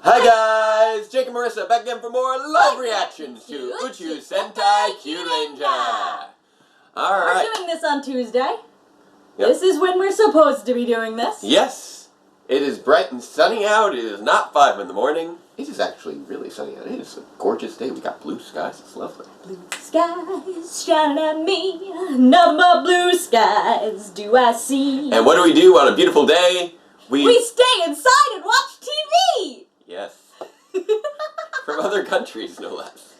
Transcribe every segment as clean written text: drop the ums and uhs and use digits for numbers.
Hi guys, Jake and Marissa back again for more live reactions to Uchu Sentai Kyuranger. Alright. We're doing this on Tuesday. Yep. This is when we're supposed to be doing this. Yes, it is bright and sunny out. It is not 5 in the morning. It is actually really sunny out. It is a gorgeous day. We got blue skies. It's lovely. Blue skies shining at me. Nothing but blue skies do I see. And what do we do on a beautiful day? We stay inside and watch TV! Yes. From other countries, no less.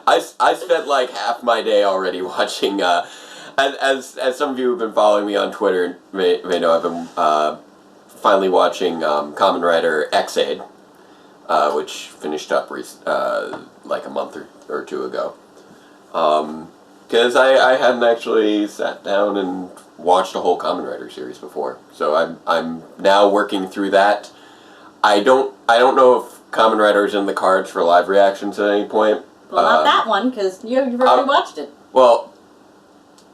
I spent like half my day already watching, as some of you who've been following me on Twitter may know, I've been finally watching Kamen Rider X-Aid, which finished up like a month or two ago. Because I hadn't actually sat down and watched a whole Kamen Rider series before. So I'm now working through that. I don't know if Kamen Rider is in the cards for live reactions at any point. Well, not that one, because you've already watched it. Well,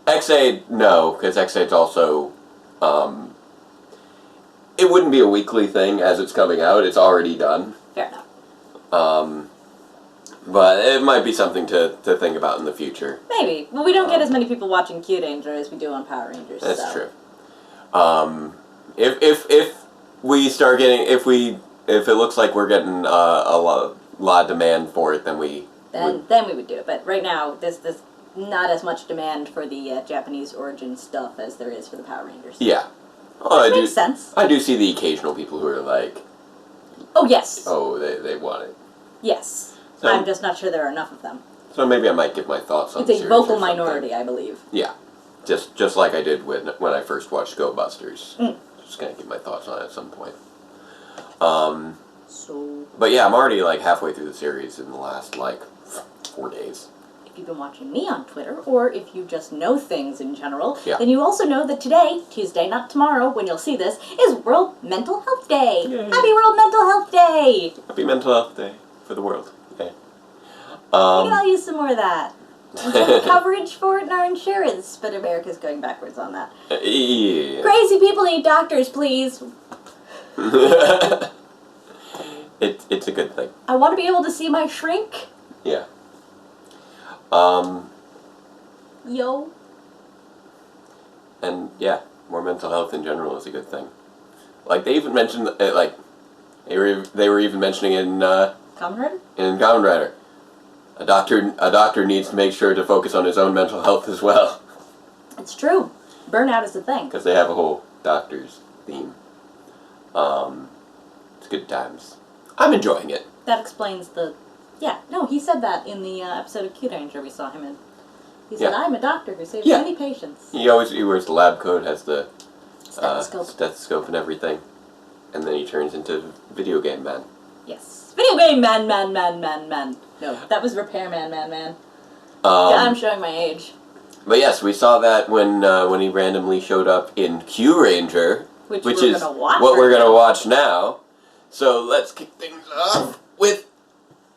X-Aid, no, because X-Aid's also, it wouldn't be a weekly thing as it's coming out. It's already done. Fair enough. But it might be something to think about in the future. Maybe. Well, we don't get as many people watching Kyuranger as we do on Power Rangers. That's true. If we start getting, if it looks like we're getting a lot of demand for it, then we would do it. But right now, there's not as much demand for the Japanese origin stuff as there is for the Power Rangers. Yeah. Oh, Which makes sense. I do see the occasional people who are like, oh yes. Oh, they want it. Yes. So, I'm just not sure there are enough of them. So maybe I might give my thoughts on it's a vocal minority, I believe. Yeah. Just like I did when I first watched Go Busters. Just gonna give my thoughts on it at some point. But yeah, I'm already like halfway through the series in the last like 4 days. If you've been watching me on Twitter, or if you just know things in general, yeah. then you also know that today, Tuesday, not tomorrow, when you'll see this, is World Mental Health Day. Yay. Happy World Mental Health Day! Happy Mental Health Day for the world. Yay. We can all use some more of that. We have coverage for it in our insurance, but America's going backwards on that. Yeah. Crazy people need doctors, please. It's a good thing. I want to be able to see my shrink. Yeah. Yo. And yeah, more mental health in general is a good thing. Like they even mentioned, like they were even mentioning in Kamen Rider? In Kamen Rider, a doctor needs to make sure to focus on his own mental health as well. It's true. Burnout is a thing. Because they have a whole doctor's theme. It's good times. I'm enjoying it. That explains the... Yeah, no, he said that in the episode of Kyuranger we saw him in. He said, I'm a doctor who saves many patients. He wears the lab coat, has the stethoscope and everything. And then he turns into Video Game Man. Yes. Video Game Man. No, that was Repairman Man. Yeah, I'm showing my age. But yes, we saw that when he randomly showed up in Kyuranger, which is what we're going to watch now. So let's kick things off with...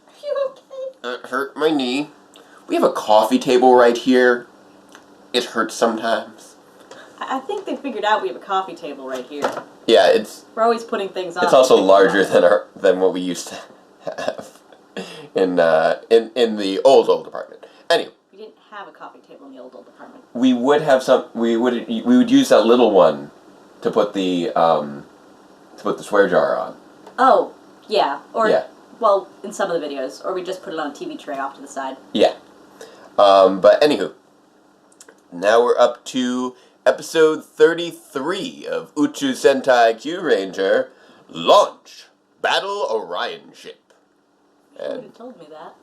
Are you okay? That hurt my knee. We have a coffee table right here. It hurts sometimes. I think they figured out we have a coffee table right here. Yeah, it's... We're always putting things on. It's also larger than what we used to have in the old apartment. Anyway. We didn't have a coffee table in the old apartment. We would have some... We would use that little one to put the swear jar on. Oh, yeah. Or, yeah. Well, in some of the videos. Or we just put it on a TV tray off to the side. Yeah. But anywho. Now we're up to episode 33 of Uchu Sentai Kyuranger, Launch! Battle Orion Ship. You would have told me that.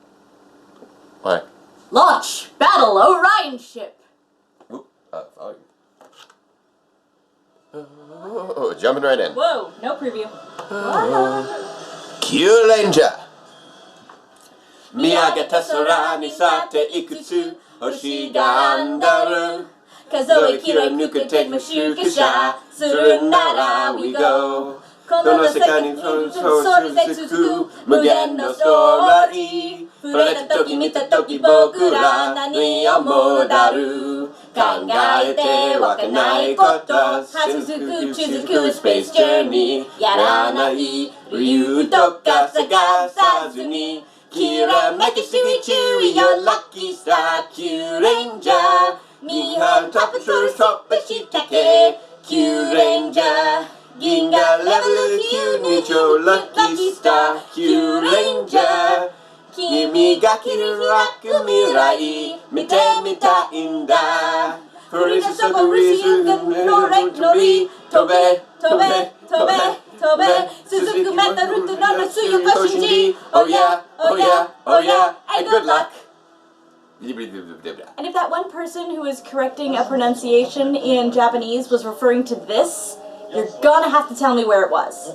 What? Launch! Battle Orion Ship! Oop, volume. Oh, jumping right in. Whoa, no preview. Kyuranger! Miyagata sora ni sate ikutsu, hoshi ga andaru. Kazoe kira nuku take mushukusha, suru nara we go. Kono no sekai ni soru zetsuku, mugen no story. Fureta toki mita toki boku ra nani o modaru. 考えてわかんないこと続く続くスペースジャーニーやらない理由とか探さずにきらめきすぎ注意よラッキースターキューレンジャー日本トップトルストップしたけキューレンジャー銀河レベル9に超ラッキースターキューレンジャー君が着るラック未来見てみたいんだ降り注ぐリズムのレクトリー飛べ飛べ飛べ飛べ続くメタルとの強く信じ Oh yeah, oh yeah, oh yeah, and good luck And if that one person who was correcting a pronunciation in Japanese was referring to this, you're gonna have to tell me where it was.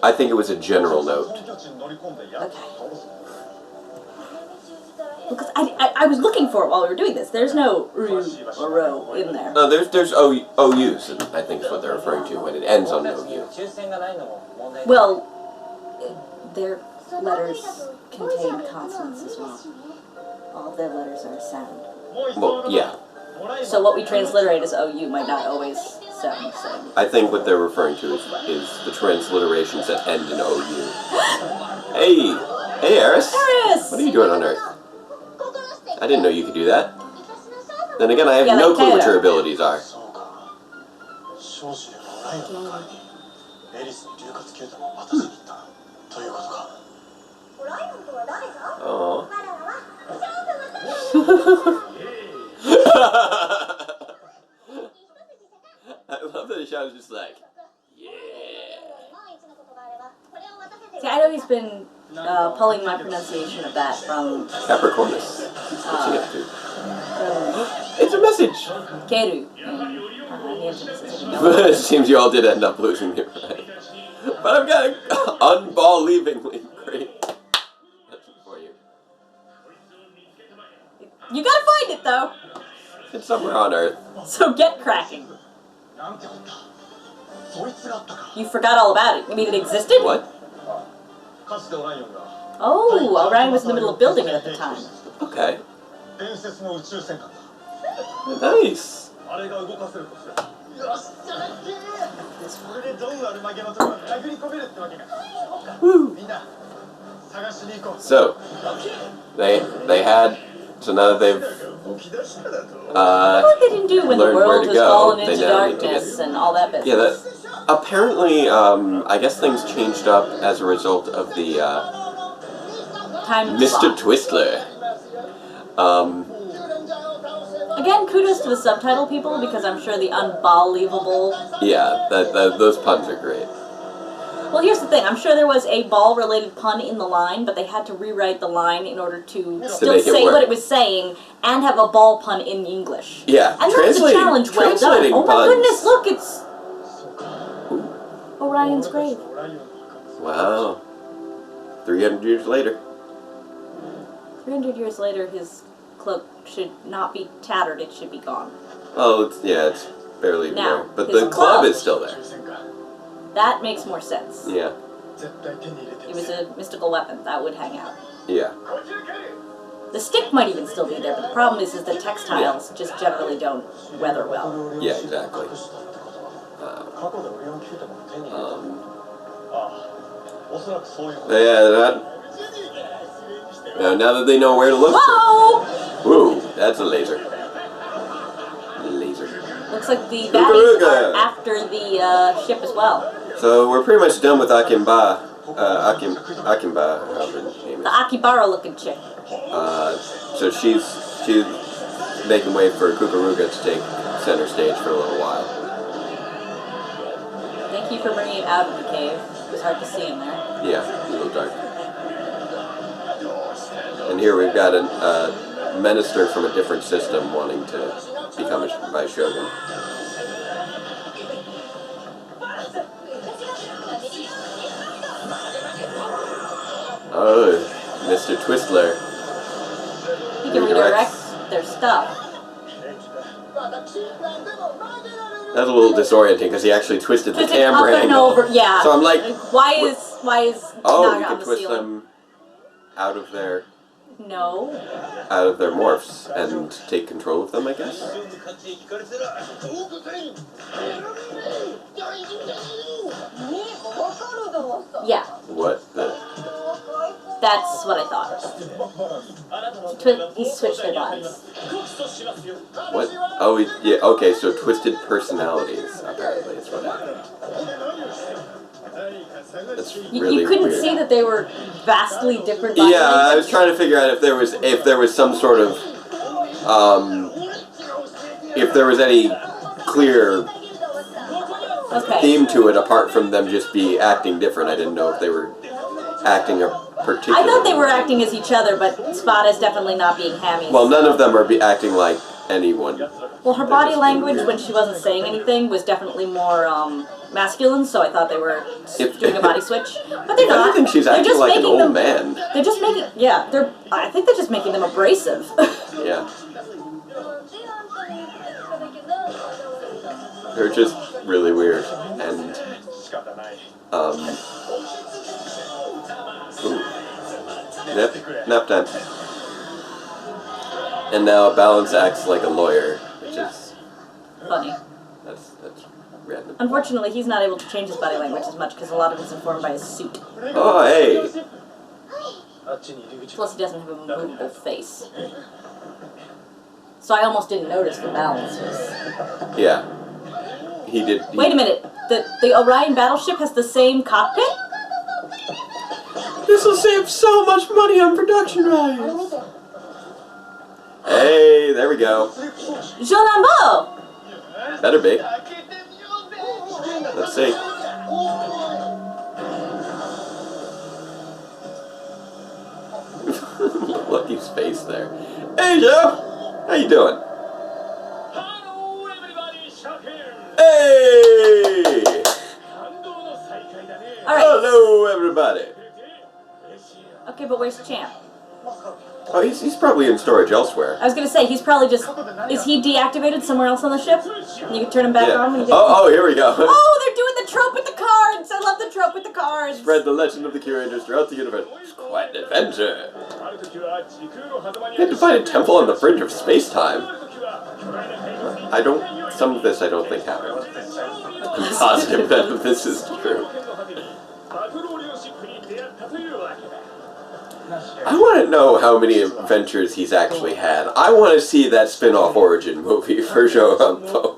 I think it was a general note. Okay. Because I was looking for it while we were doing this. There's no ru or ro in there. No, there's OUs, I think is what they're referring to when it ends on OU. Well, their letters contain consonants as well. All of their letters are a sound. Well, yeah. So what we transliterate as OU might not always sound the same. I think what they're referring to is the transliterations that end in OU. Hey, Eris. Eris! What are you doing on Earth? I didn't know you could do that. Then again, I have no clue what your abilities are. Oh. I love that the shot is just like, yeah. See, I know he's been pulling my pronunciation of that from Capricornus. What's he up to? It's a message. Keru. It seems you all did end up losing it, right? But I've got an unbelievably great message for you. You gotta find it though. It's somewhere on Earth. So get cracking. You forgot all about it. You mean it existed? What? Oh, Orion was in the middle of building it at the time. Okay. Nice. Woo. So, they had, so now that they've what they didn't do when the learned world where to was go, falling they into now need to darkness get, and all that business. yeah, that, apparently, I guess things changed up as a result of the, Time Mr. slot. Twistler. Again, kudos to the subtitle people because I'm sure the unbelievable. Yeah, those puns are great. Well, here's the thing. I'm sure there was a ball-related pun in the line, but they had to rewrite the line in order to still say what it was saying and have a ball pun in English. Yeah, and that's a challenge well done. Oh my goodness! Look, it's Orion's grave. Wow. 300 years later. 300 years later, his cloak should not be tattered. It should be gone. Oh, it's barely now, there. But the club is still there. That makes more sense. Yeah. It was a mystical weapon. That would hang out. Yeah. The stick might even still be there, but the problem is that textiles just generally don't weather well. Yeah, exactly. Now that they know where to look. Whoa! Woo, that's a laser. Laser. Looks like the baddies are after the ship as well. So we're pretty much done with Akimba. Akimba, however her name is. The Akibara looking chick. So she's making way for Kukuruga to take center stage for a little while. Thank you for bringing it out of the cave. It was hard to see in there. Yeah, a little dark. And here we've got a minister from a different system wanting to become a shogun. Oh, Mr. Twistler. He can redirect their stuff. That's a little disorienting because he actually twisted the camera up and over. Yeah. So I'm like, why is oh, Naga you on can the twist ceiling? them out of their. No. out of their morphs and take control of them, I guess? Yeah. What the... That's what I thought. He switched their bodies. What? Oh, yeah, okay, so twisted personalities, apparently, is what happened. That's really you couldn't weird. see that they were vastly different body Yeah, I language? was trying to figure out if there was some sort of if there was any clear theme to it apart from them just be acting different. I didn't know if they were acting a particular... I thought they were acting as each other, but Spada's definitely not being hammy. Well, none of them are acting like anyone. Well, her body language when she wasn't saying anything was definitely more masculine, so I thought they were doing a body switch. But they're not. I think she's acting like an old man. They're just making... Yeah, I think they're just making them abrasive. Yeah. They're just really weird. And... Nap time. And now Balance acts like a lawyer, which is... Funny. That's random. Unfortunately, he's not able to change his body language as much because a lot of it's informed by his suit. Oh, hey! Plus, he doesn't have a movable face. So I almost didn't notice the Balance was... Yeah. He did... Wait a minute. The Orion battleship has the same cockpit? This will save so much money on production values. Hey, there we go. Jean Lambeau! Better be. Let's see. Look at his face there. Hey, Joe! How you doing? Hello, everybody, Shock here. Hey! Alright. Hello, everybody. Okay, but where's Champ? Oh, he's probably in storage elsewhere. I was gonna say, he's probably just... Is he deactivated somewhere else on the ship? And you can turn him back on when you get... Oh, here we go. Oh, they're doing the trope with the cards! I love the trope with the cards! Spread the legend of the Kyurangers throughout the universe. It's quite an adventure. You had to find a temple on the fringe of space-time. Some of this I don't think happened. I'm positive that this is true. I want to know how many adventures he's actually had. I want to see that spin-off origin movie for Shohampo.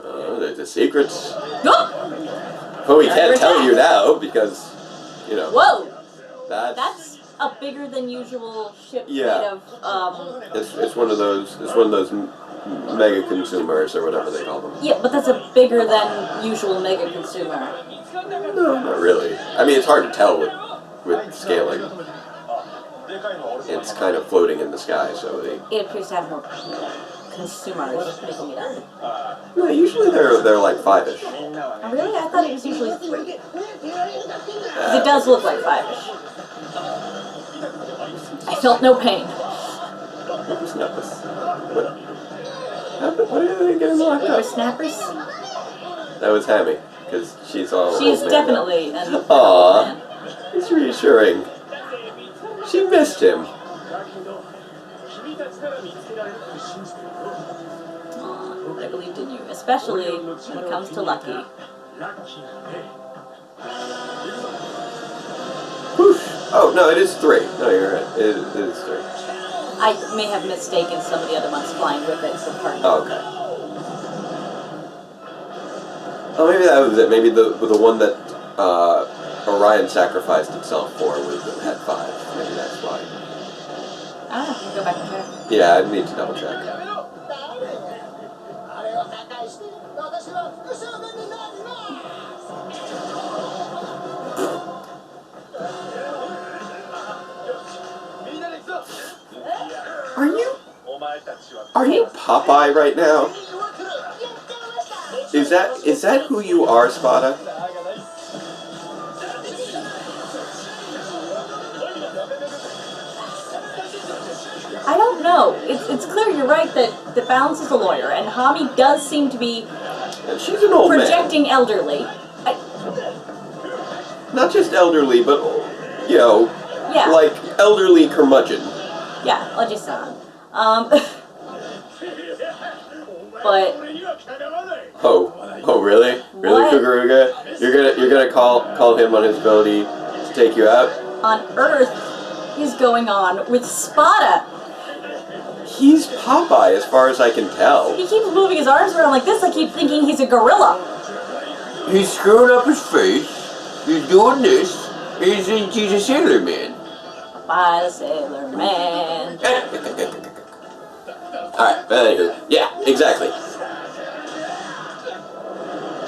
Oh, there's a secret. But we can't tell you now because, you know. Whoa! That's a bigger than usual ship made of, It's one of those mega consumers or whatever they call them. Yeah, but that's a bigger than usual mega consumer. No, not really. I mean, it's hard to tell with scaling. It's kind of floating in the sky, so It appears to have more consumers making it up. No, usually they're like 5-ish. Oh, really? I thought it was usually 3. Because it does look like 5-ish. I felt no pain. What are they getting locked up? Snappers? That was Hammy, because she's all... She's definitely an... Aww, it's reassuring. She missed him. Aww, I believed in you, especially when it comes to Lucky. Whoosh. Oh, no, it is 3. No, you're right. It is 3. I may have mistaken some of the other ones flying with it for part. Oh, okay. Oh, maybe that was it. Maybe the one that Orion sacrificed itself for had 5. Maybe that's why. I don't know. Go back and check. Yeah, I need to double check. Are you Popeye right now? Is that who you are, Spada? I don't know. It's clear you're right that Balance is a lawyer, and Hami does seem to be She's an old projecting elderly. not just elderly, but, you know, Yeah. like elderly curmudgeon. Yeah, Oji-san. But Oh, really? Really, What? Kugaruga? You're gonna call him on his ability to take you out? on Earth, he's going on with Spada. He's Popeye, as far as I can tell. He keeps moving his arms around like this. I keep thinking he's a gorilla. He's screwing up his face. He's doing this. He's a sailor man. Bye, the Sailor Man. Alright, but anywho. Yeah, exactly.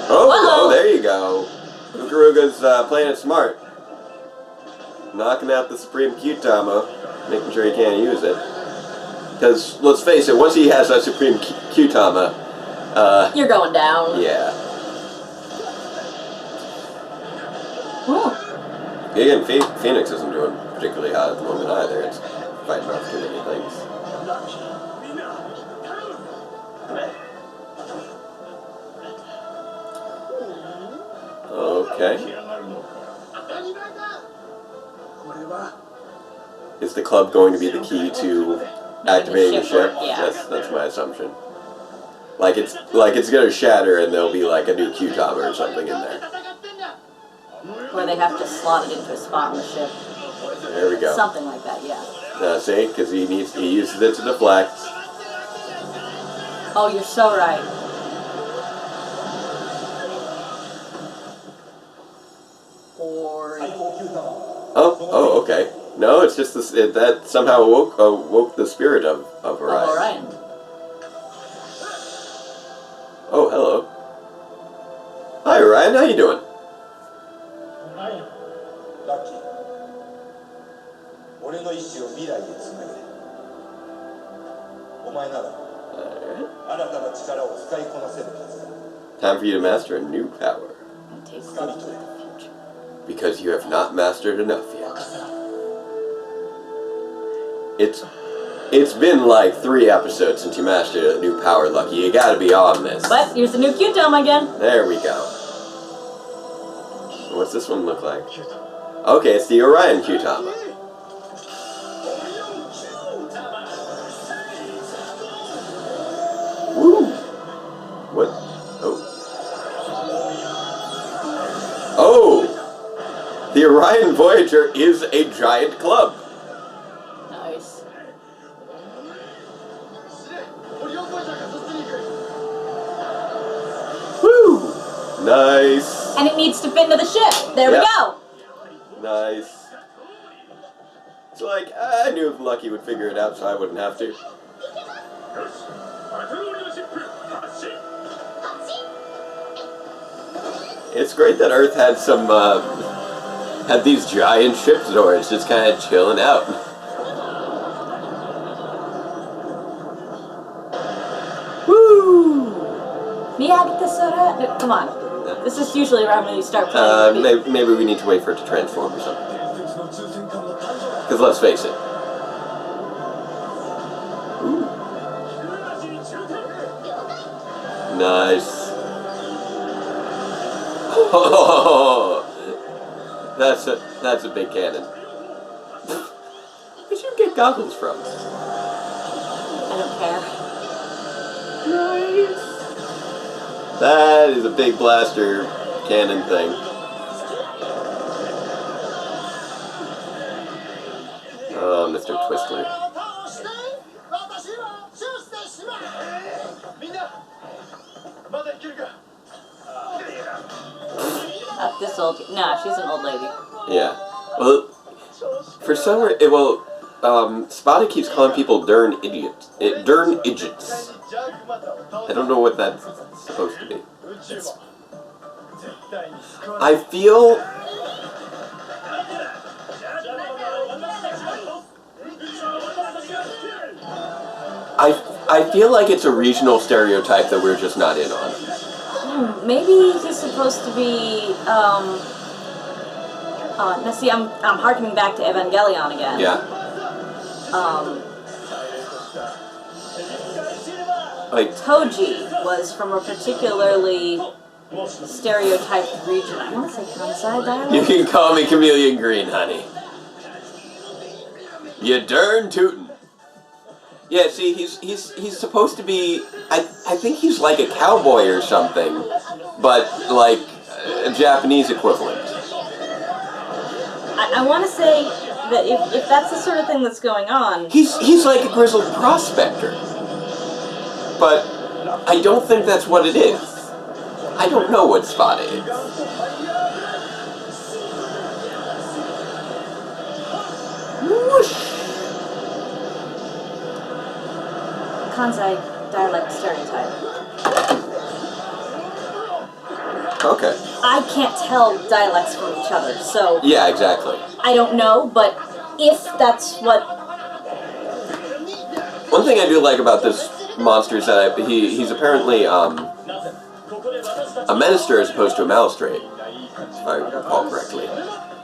Oh, Uh-oh. there you go. Kugaruga's playing it smart. Knocking out the Supreme Kyutama, making sure he can't use it. Because, let's face it, once he has that Supreme Kyutama, You're going down. yeah. Ooh. Again, Phoenix isn't doing particularly hot at the moment either. It's fighting off too many things. Okay. Is the club going to be the key to activating the ship? Yeah. That's my assumption. Like it's gonna shatter and there'll be like a new Q-Tama or something in there. Where they have to slot it into a spot on the ship. There we go. Something like that, yeah. See, because he uses it to deflect. Oh, you're so right. Or Oh, okay. No, it's just this, that somehow awoke the spirit of Orion. Orion. Oh, hello. Hi, Orion. How you doing? Time for you to master a new power. And take hold of the future. Because you have not mastered enough yet. It's been like 3 episodes since you mastered a new power, Lucky. You gotta be on this. But here's the new Q-Tama again. There we go. What's this one look like? Okay, it's the Orion Q-Tama. Woo! What? Oh. Oh! The Orion Voyager is a giant club. Nice. Woo! Nice. And it needs to fit into the ship. There Yep. we go. Nice. It's like, I knew Lucky would figure it out so I wouldn't have to. It's great that Earth had some, had these giant ship Zords just kind of chilling out. Woo! Miyagi-Tasara. Come on. This is usually around when you start playing. Maybe we need to wait for it to transform or something. Because let's face it. Ooh. Nice. Oh, that's a big cannon. Where'd you get goggles from? I don't care. Nice. That is a big blaster cannon thing. Oh, Mr. Twistler. This old. Nah, she's an old lady. Yeah. Well, for some reason, Spada keeps calling people darn idiots. Darn idiots. I don't know what that's supposed to be. I feel... I feel like it's a regional stereotype that we're just not in on. Maybe he's supposed to be, now see, I'm harkening back to Evangelion again. Yeah. Toji was from a particularly stereotyped region. I want to say Kansai dialect. You can call me Chameleon Green, honey. You darn tootin'. Yeah, see, he's supposed to be. I think he's like a cowboy or something, but like a Japanese equivalent. I want to say that if that's the sort of thing that's going on, He's like a grizzled prospector, but I don't think that's what it is. I don't know what Spot is. Whoosh. Kansai dialect stereotype. Okay. I can't tell dialects from each other, so Yeah, exactly. I don't know, but if that's what... One thing I do like about this monster is that he's apparently a minister as opposed to a magistrate, if I recall correctly.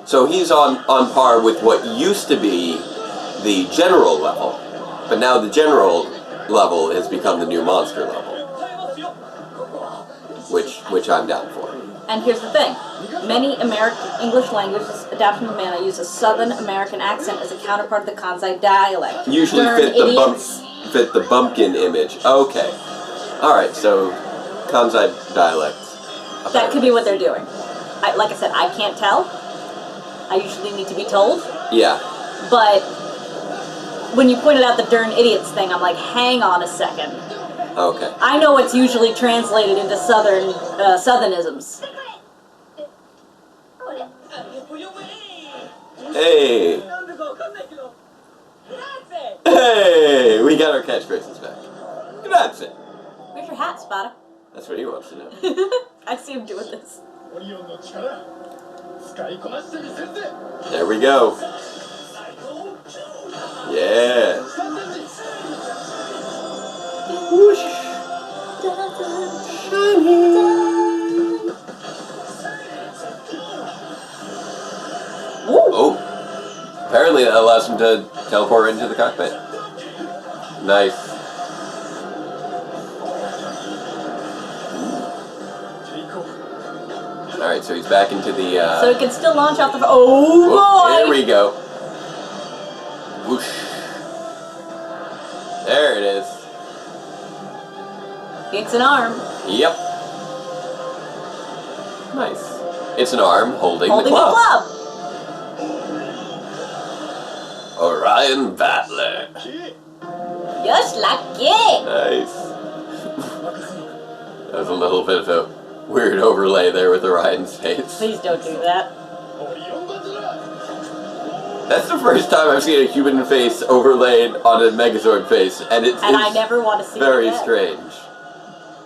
So he's on par with what used to be the general level, but now the general level has become the new monster level, which I'm down for. And here's the thing. Many English languages adapted from Mana use a Southern American accent as a counterpart of the Kansai dialect. Usually Darn fit idiots. the bumpkin image. Okay. Alright, so Kansai dialects. That could be what they're doing. Like I said, I can't tell. I usually need to be told. Yeah. But when you pointed out the darn idiots thing, I'm like, hang on a second. Okay. I know it's usually translated into Southernisms. Hey! Hey! We got our catchphrases back. Grazie. Where's your hat, Spada? That's what he wants to know. I see him doing this. There we go. Yeah. Whoosh. Oh. Apparently that allows him to teleport into the cockpit. Nice. Alright, so he's back into the, So he can still launch off the... Oh, boy! There we go. Whoosh. There it is. It's an arm. Yep. Nice. It's an arm holding the Holding club. the club. Orion Battler. Just like it. Nice. That was a little bit of a weird overlay there with Orion's face. Please don't do that. That's the first time I've seen a human face overlaid on a Megazord face, and it's I never want to see very it again. strange.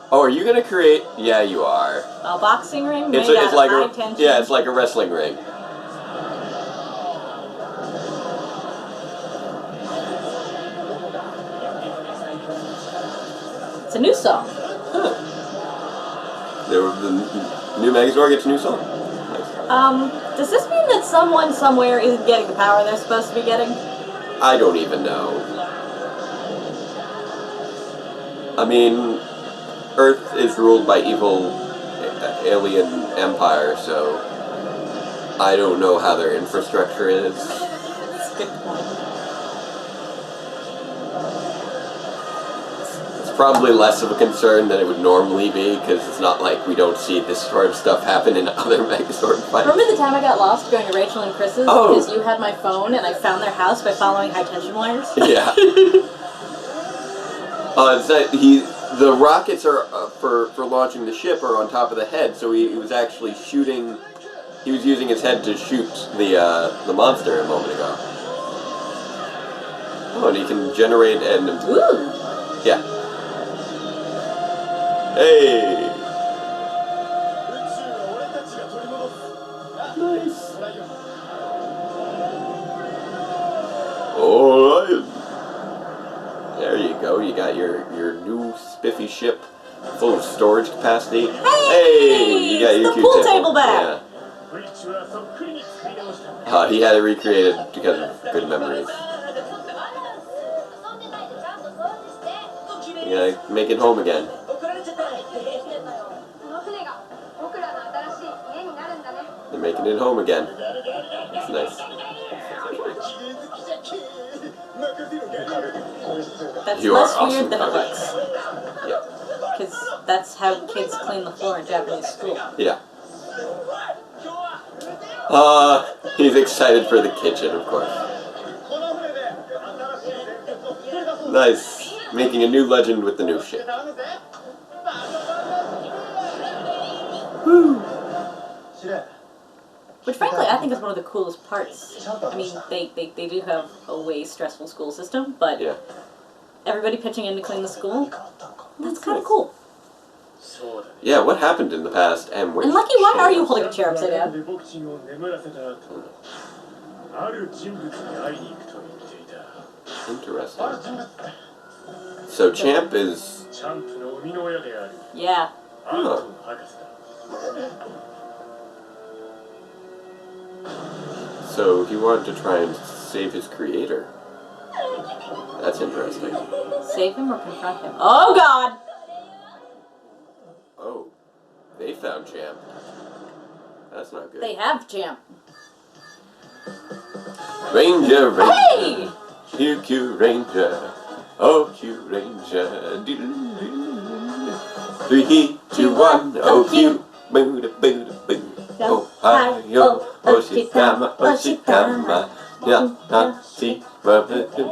Oh, are you gonna create? Yeah, you are. A boxing ring made It's out like of high tension. yeah, it's like a wrestling ring. It's a new song. Huh. The new Megazord gets a new song. Nice. Does this mean that someone somewhere isn't getting the power they're supposed to be getting? I don't even know. I mean, Earth is ruled by evil alien empire, so I don't know how their infrastructure is. That's a good point. It's probably less of a concern than it would normally be, because it's not like we don't see this sort of stuff happen in other Megazord fights. Remember the time I got lost going to Rachel and Chris's Oh. because you had my phone and I found their house by following high tension wires? Yeah. It's that the rockets are for launching the ship are on top of the head, so he was actually shooting. He was using his head to shoot the monster a moment ago. Oh, and he can generate and Ooh! yeah. Hey. Nice. Orion. There you go. You got your new spiffy ship full of storage capacity. Hey, you got your the cute pool table back. Yeah. He had it recreated because of good memories. You gotta make it home again. They're making it home again. It's nice. That's You less are awesome, weird than it Kamen. looks. Yeah. Because that's how kids clean the floor in Japanese school. Yeah. He's excited for the kitchen, of course. Nice. Making a new legend with the new ship. Woo. Which frankly I think is one of the coolest parts. I mean, they do have a way stressful school system, but Yeah. everybody pitching in to clean the school, that's kind of cool. Yeah, what happened in the past and where? And Lucky, why are you holding a chair upside down? Interesting. So Champ is... Yeah. Huh. So he wanted to try and save his creator. That's interesting. Save him or confront him? Oh God! Oh, they found Champ. That's not good. They have Champ. Ranger, Ranger, Hey! Q Ranger, oh Q Ranger, 3, 2, 1, oh Q, boo da boo da boo. Ohio, Oshikama, Oshikama, ya, ha, si, ba, ba, do,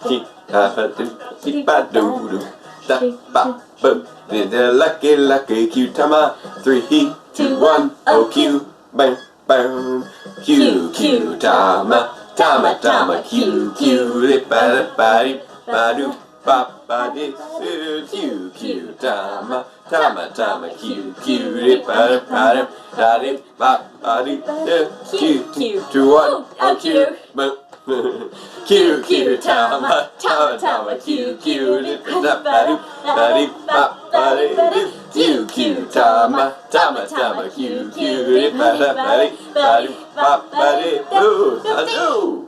ki, ha, ba, do, si, ba, do, do, da, ba, boo, the lucky, lucky Q-tama, 3, 2, 1, oh Q, bang, bang, Q, Q-tama, tama, tama, Q, Q, ba, ba, ba, do, ba, ba, di, Q, Q-tama, tama, tama, Q, Q, ba, ba, da, di, ba, ba, di, Q, 2, 1, oh Q, Q, Q, tama, tama, tama, Q, Q, da, ba, do, ba, di, ba, ba, di, Q, Q, tama, tama, tama, Q, Q, ba, da, ba, di, ba, do, ba, ba, di, boo, hello.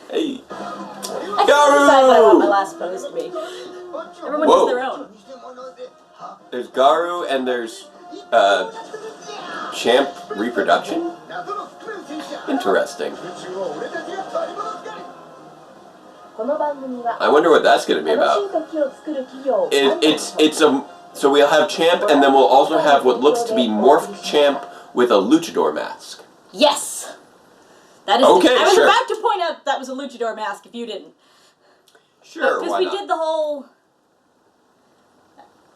Hey. I can't decide what I want my last pose to be. Everyone does their own. There's Garu and there's Champ reproduction. Interesting. I wonder what that's going to be about. It's a so we'll have Champ and then we'll also have what looks to be morphed Champ with a luchador mask. Yes. That is. Okay, I was sure. about to point out that was a luchador mask. If you didn't. Sure, Because why we not? did the whole.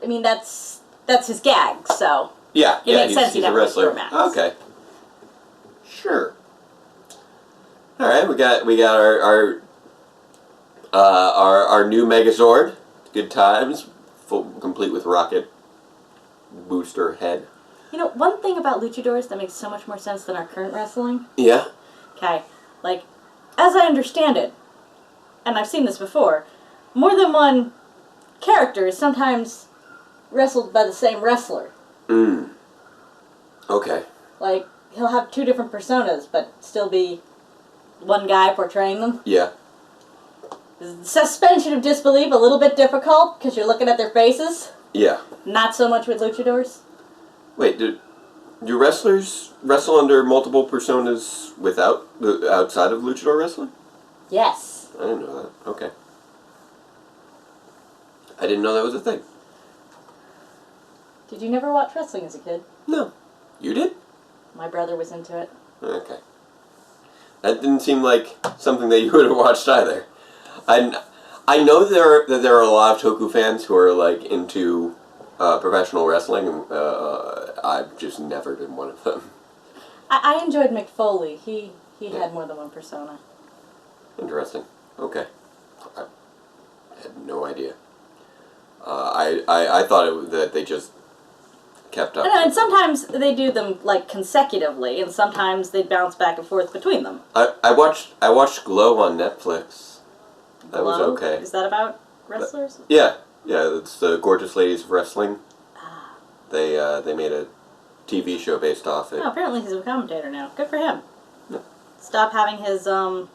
I mean, that's his gag. So. Yeah, It makes sense he's he'd a have wrestler. luchador mask. Okay. Sure. All right, we got our new Megazord. Good times, full complete with rocket booster head. You know, one thing about luchadors that makes so much more sense than our current wrestling. Yeah. Okay, like, as I understand it, and I've seen this before, more than one character is sometimes wrestled by the same wrestler. Okay. Like, he'll have two different personas, but still be one guy portraying them. Yeah. Suspension of disbelief, a little bit difficult, because you're looking at their faces. Yeah. Not so much with luchadors. Wait, do wrestlers wrestle under multiple personas outside of luchador wrestling? Yes. I didn't know that. Okay. I didn't know that was a thing. Did you never watch wrestling as a kid? No. You did? My brother was into it. Okay. That didn't seem like something that you would have watched either. I know that there are a lot of Toku fans who are like into professional wrestling. I've just never been one of them. I enjoyed Mick Foley. He had more than one persona. Interesting. Okay. I had no idea. I thought that they just kept up. And sometimes they do them like consecutively, and sometimes they bounce back and forth between them. I watched Glow on Netflix. That was Glow? okay. Is that about wrestlers? Yeah, it's the Gorgeous Ladies of Wrestling. They made a TV show based off it. Oh, apparently he's a commentator now. Good for him. Yeah. Stop having his I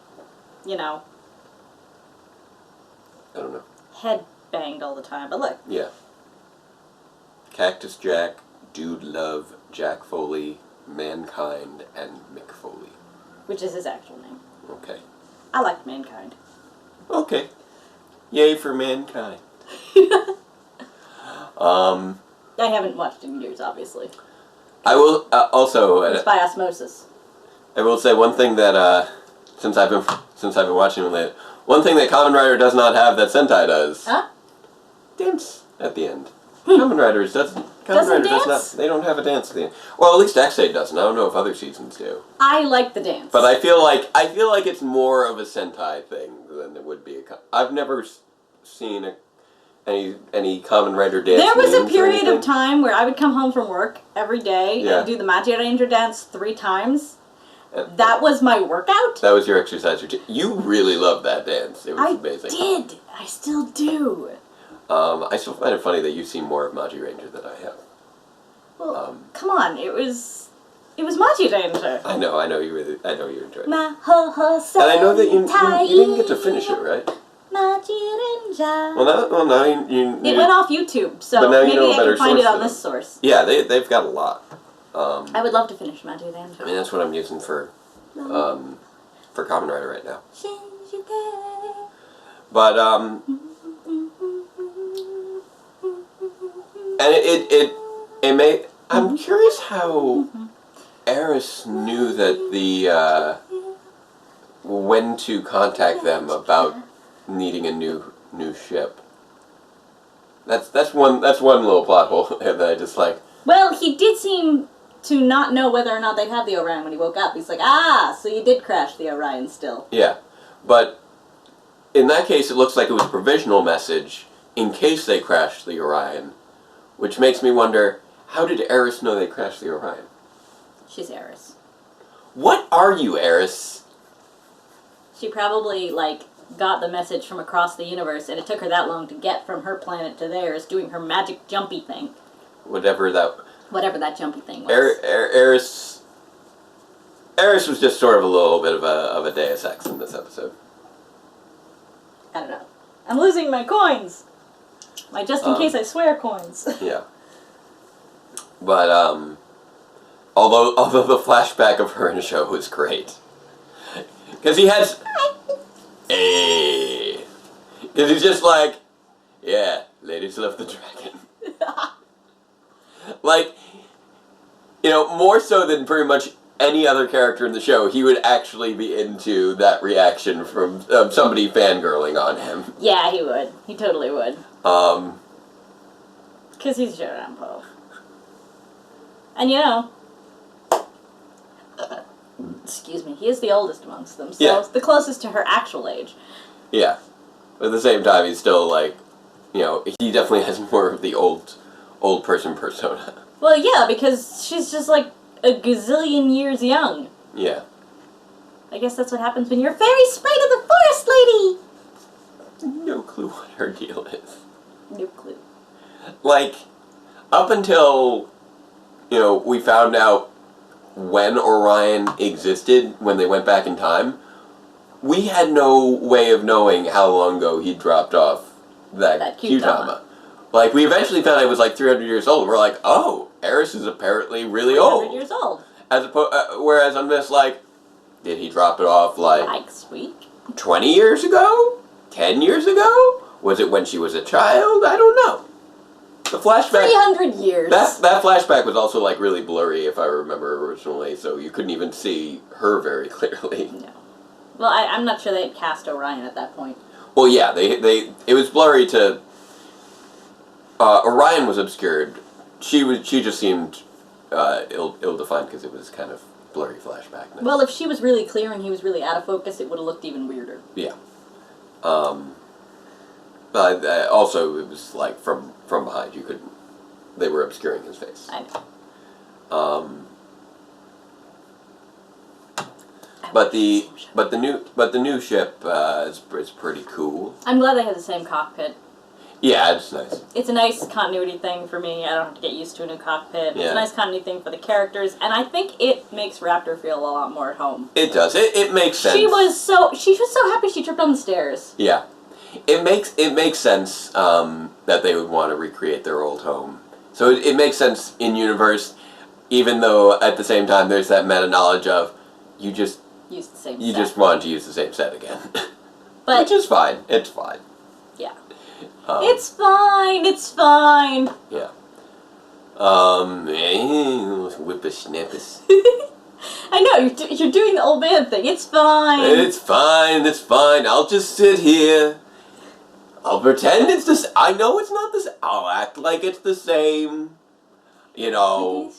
don't know. head banged all the time. But look. Yeah. Cactus Jack, Dude Love, Jack Foley, Mankind, and Mick Foley. Which is his actual name. Okay. I liked Mankind. Okay. Yay for Mankind. I haven't watched in years, obviously. I will also. It's by osmosis. I will say one thing that since I've been watching it, one thing that Kamen Rider does not have that Sentai does. Huh? Dance at the end. Kamen Riders doesn't. Kamen Rider does not. They don't have a dance at the end. Well, at least X8 doesn't. I don't know if other seasons do. I like the dance. But I feel like it's more of a Sentai thing than it would be a. I've never seen any Kamen Rider dance. There was a memes or period of anything. time where I would come home from work every day Yeah. and do the Magi Ranger dance 3 times. That was my workout. That was your exercise routine. You really loved that dance. It was amazing. I did. I still do. I still find it funny that you've seen more of Magi Ranger than I have. Well, come on. It was Magi Ranger. I know you enjoyed it. Maho Sentai. And I know that you didn't get to finish it, right? Magi Ranger. Well, now you It went off YouTube, so But now you maybe know a I better can find it source on for this source. Yeah, they've got a lot. I would love to finish Magi Ranger. I mean, that's what I'm using for Kamen Rider right now. But and it may. I'm curious how Eris knew that the when to contact them about needing a new ship. That's one little plot hole that I just like. Well, he did seem to not know whether or not they'd have the Orion when he woke up. He's like, so you did crash the Orion still. Yeah, but in that case, it looks like it was a provisional message in case they crashed the Orion, which makes me wonder, how did Eris know they crashed the Orion? She's Eris. What are you, Eris? She probably, got the message from across the universe, and it took her that long to get from her planet to theirs, doing her magic jumpy thing. Whatever that jumpy thing was. Eris was just sort of a little bit of a deus ex in this episode. I don't know. I'm losing my coins! My just in case I swear coins. Yeah. But, although the flashback of her in the show was great. Because he has... Hey! Because he's just like, yeah, ladies love the dragon. More so than pretty much any other character in the show, he would actually be into that reaction from somebody fangirling on him. Yeah, he would. He totally would. Because he's Jorampo. And excuse me, he is the oldest amongst them, so the closest to her actual age. Yeah. But at the same time, he's still he definitely has more of the old person persona. Well, yeah, because she's just a gazillion years young. Yeah. I guess that's what happens when you're Fairy Sprite of the Forest Lady! No clue what her deal is. No clue. Up until, we found out when Orion existed, when they went back in time, we had no way of knowing how long ago he dropped off that Kyutama. We eventually found out it was 300 years old. We're like, oh, Eris is apparently really 300 old. years old. Whereas I'm just did he drop it off Sweet. 20 years ago? 10 years ago? Was it when she was a child? I don't know. The flashback... 300 years. That flashback was also really blurry, if I remember originally, so you couldn't even see her very clearly. No. Well, I'm not sure they had cast Orion at that point. Well, yeah, it was blurry to... Orion was obscured. She just seemed ill-defined because it was kind of blurry flashback. Well, if she was really clear and he was really out of focus, it would have looked even weirder. Yeah. But also, it was from behind. You couldn't. They were obscuring his face. I know. But the new ship is pretty cool. I'm glad they have the same cockpit. Yeah, it's nice. It's a nice continuity thing for me. I don't have to get used to a new cockpit. Yeah. It's a nice continuity thing for the characters, and I think it makes Raptor feel a lot more at home. It does. It makes sense. She was so happy she tripped on the stairs. Yeah, it makes sense that they would want to recreate their old home. So it makes sense in universe. Even though at the same time there's that meta knowledge of you just Use the same you set. just wanted to use the same set again. But which is fine. It's fine. yeah. It's fine. It's fine. Yeah. Whippersnappers. I know you're doing the old man thing. It's fine. It's fine. It's fine. I'll just sit here. I'll pretend it's the same. I know it's not the same. I'll act like it's the same. You know.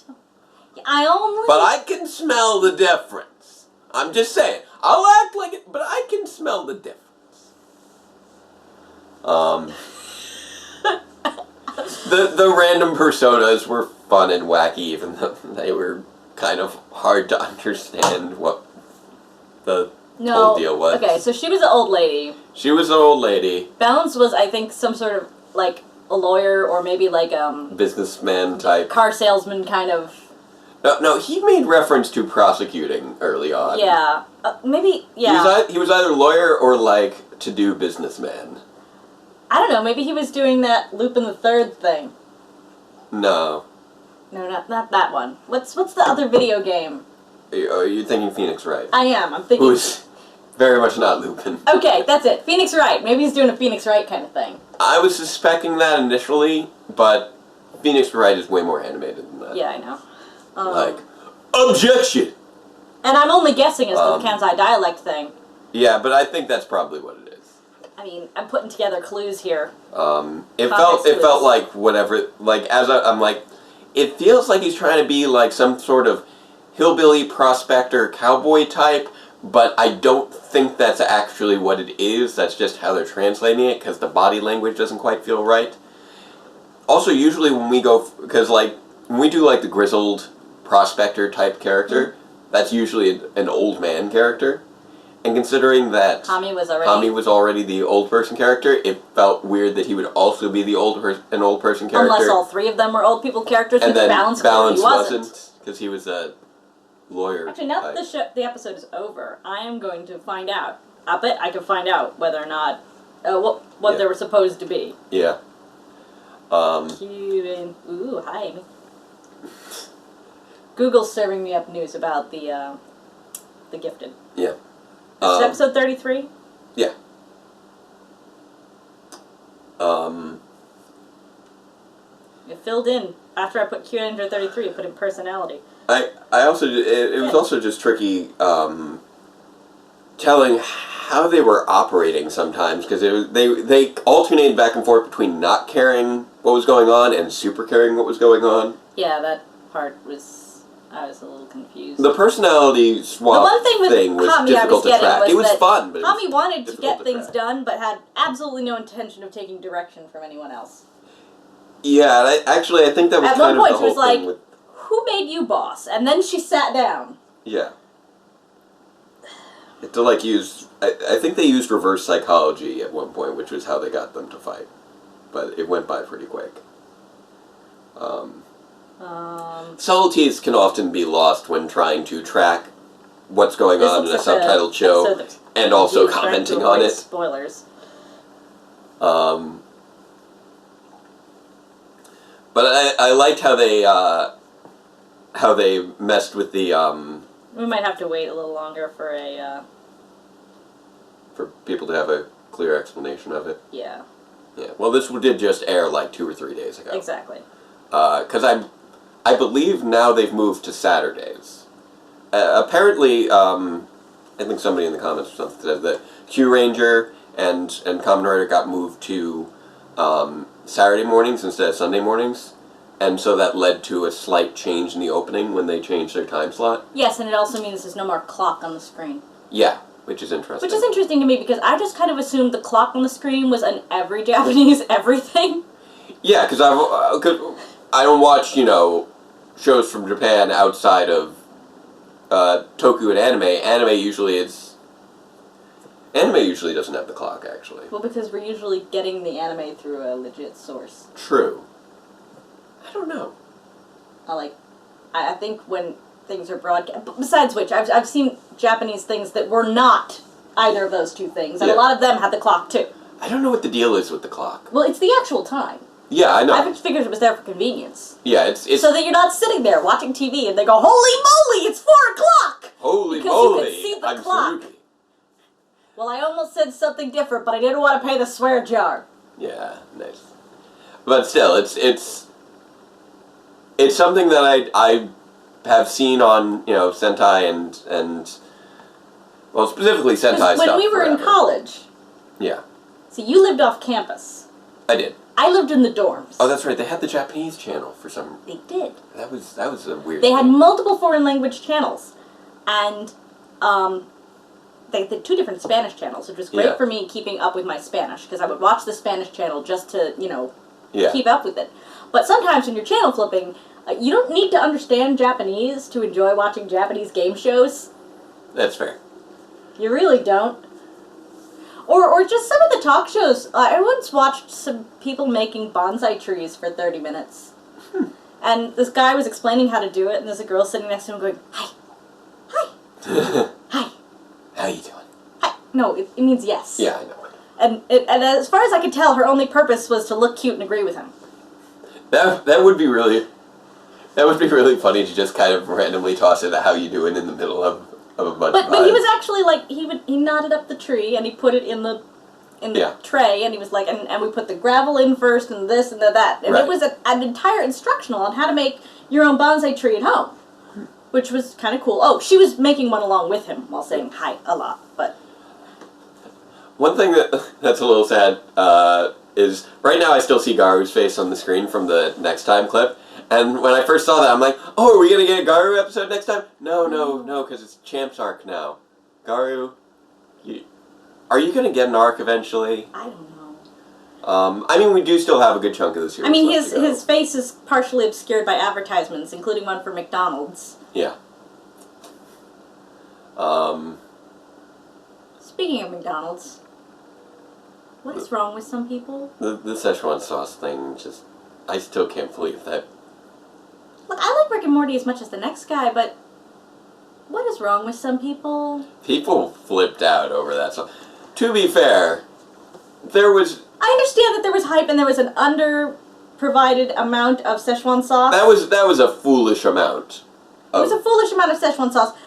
But I can smell the difference. I'm just saying. I'll act like it, but I can smell the difference. The random personas were fun and wacky, even though they were kind of hard to understand what the whole deal was. Okay, so she was an old lady. She was an old lady. Bounce was, I think, some sort of, like, a lawyer or maybe, like, businessman type. Car salesman kind of. No, he made reference to prosecuting early on. Yeah. Maybe, yeah. He was either lawyer or, like, to-do businessman. I don't know, maybe he was doing that Lupin the Third thing. No. No, not that one. What's the other video game? Are you thinking Phoenix Wright? I am. I'm thinking. Who's very much not Lupin. Okay, that's it. Phoenix Wright. Maybe he's doing a Phoenix Wright kind of thing. I was suspecting that initially, but Phoenix Wright is way more animated than that. Yeah, I know. Like, objection! And I'm only guessing as the Kansai dialect thing. Yeah, but I think that's probably what it is. I mean, I'm putting together clues here. It felt like whatever, like, I'm like, it feels like he's trying to be like some sort of hillbilly prospector cowboy type, but I don't think that's actually what it is. That's just how they're translating it, because the body language doesn't quite feel right. Also, usually when we go, because like, when we do like the grizzled prospector type character, that's usually an old man character. And considering that Hami was already the old person character, it felt weird that he would also be the an old person character. Unless all three of them were old people characters, and which then Balance wasn't, because he was a lawyer. Actually, now that the episode is over, I am going to find out. I bet I can find out whether or not what they were supposed to be. Yeah. Ooh, hi. Google's serving me up news about the Gifted. Yeah. This is episode 33? Yeah. You filled in. After I put Kyuranger 33, I put in personality. I also, it was also just tricky telling how they were operating sometimes, because they alternated back and forth between not caring what was going on and super caring what was going on. Yeah, that part was... I was a little confused. The personality swap the one thing with was Hami difficult to track. It was fun, but Hami wanted to get things done, but had absolutely no intention of taking direction from anyone else. Yeah, I think that was kind of the whole thing. At one point, she was like, "Who made you boss?" And then she sat down. Yeah. To like use, I think they used reverse psychology at one point, which was how they got them to fight, but it went by pretty quick. Subtleties can often be lost when trying to track what's going on in a subtitled show and also commenting on it. Spoilers. But I liked how they messed with the We might have to wait a little longer for for people to have a clear explanation of it. Yeah. Yeah. Well, this did just air like 2 or 3 days ago. Exactly. Because I believe now they've moved to Saturdays. Apparently, I think somebody in the comments or something said that Kyuranger and Kamen Rider got moved to Saturday mornings instead of Sunday mornings, and so that led to a slight change in the opening when they changed their time slot. Yes, and it also means there's no more clock on the screen. Yeah, which is interesting. Which is interesting to me because I just kind of assumed the clock on the screen was on every Japanese everything. Yeah, because I don't watch, shows from Japan outside of Toku and anime. Anime usually doesn't have the clock, actually. Well, because we're usually getting the anime through a legit source. True. I don't know. I think when things are broadcast... Besides which, I've seen Japanese things that were not either of those two things, and a lot of them had the clock, too. I don't know what the deal is with the clock. Well, it's the actual time. Yeah, I know. I figured it was there for convenience. Yeah, it's so that you're not sitting there watching TV and they go, "Holy moly, it's 4:00!" Holy because moly! you could see the I'm clock. Saruki. Well, I almost said something different, but I didn't want to pay the swear jar. Yeah, nice. But still, it's something that I have seen on Sentai and well, specifically Sentai stuff. When we were in college. Yeah. See, you lived off campus. I did. I lived in the dorms. Oh, that's right. They had the Japanese channel for some. They did. That was a weird. They had multiple foreign language channels, and they had 2 different Spanish channels, which was great for me keeping up with my Spanish because I would watch the Spanish channel just to keep up with it. But sometimes when you're channel flipping, you don't need to understand Japanese to enjoy watching Japanese game shows. That's fair. You really don't. Or just some of the talk shows. I once watched some people making bonsai trees for 30 minutes. And this guy was explaining how to do it, and there's a girl sitting next to him going, "Hi. Hi. Hi. How you doing?" Hi. No, it means yes. Yeah, I know. And as far as I could tell, her only purpose was to look cute and agree with him. That would be really funny to just kind of randomly toss it "how you doing" in the middle of a bunch of But he was actually like he knotted up the tree and he put it in the tray and he was like and we put the gravel in first and this and that and it was an entire instructional on how to make your own bonsai tree at home, which was kind of cool. Oh, she was making one along with him while saying hi a lot. But one thing that's a little sad is right now I still see Garu's face on the screen from the Next Time clip. And when I first saw that, I'm like, "Oh, are we going to get a Garu episode next time?" No, because it's Champ's arc now. Garu, are you going to get an arc eventually? I don't know. I mean, we do still have a good chunk of the series. I mean, his face is partially obscured by advertisements, including one for McDonald's. Yeah. Speaking of McDonald's, what is wrong with some people? The Szechuan sauce thing, I still can't believe that. Look, I like Rick and Morty as much as the next guy, but what is wrong with some people? People flipped out over that. So, to be fair, there was... I understand that there was hype and there was an under-provided amount of Szechuan sauce. That was a foolish amount. It was a foolish amount of Szechuan sauce,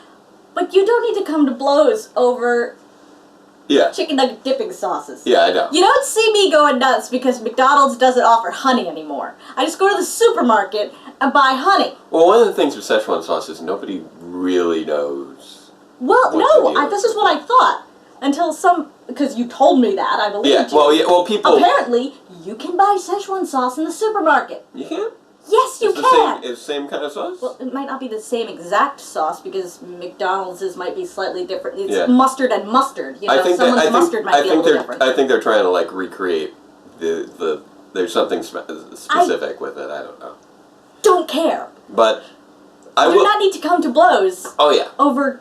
but you don't need to come to blows over chicken nugget dipping sauces. Yeah, I know. You don't see me going nuts because McDonald's doesn't offer honey anymore. I just go to the supermarket and buy honey. Well, one of the things with Szechuan sauce is nobody really knows. Well, no, this is what I thought. Until because you told me that, I believed you. Well, people... Apparently, you can buy Szechuan sauce in the supermarket. You can? Yes, you can! It's the same kind of sauce? Well, it might not be the same exact sauce because McDonald's might be slightly different. It's mustard and mustard. Mustard might be a little different. I think they're trying to, recreate there's something specific with it. I don't know. Don't care. But I do not need to come to blows. Oh, yeah. Over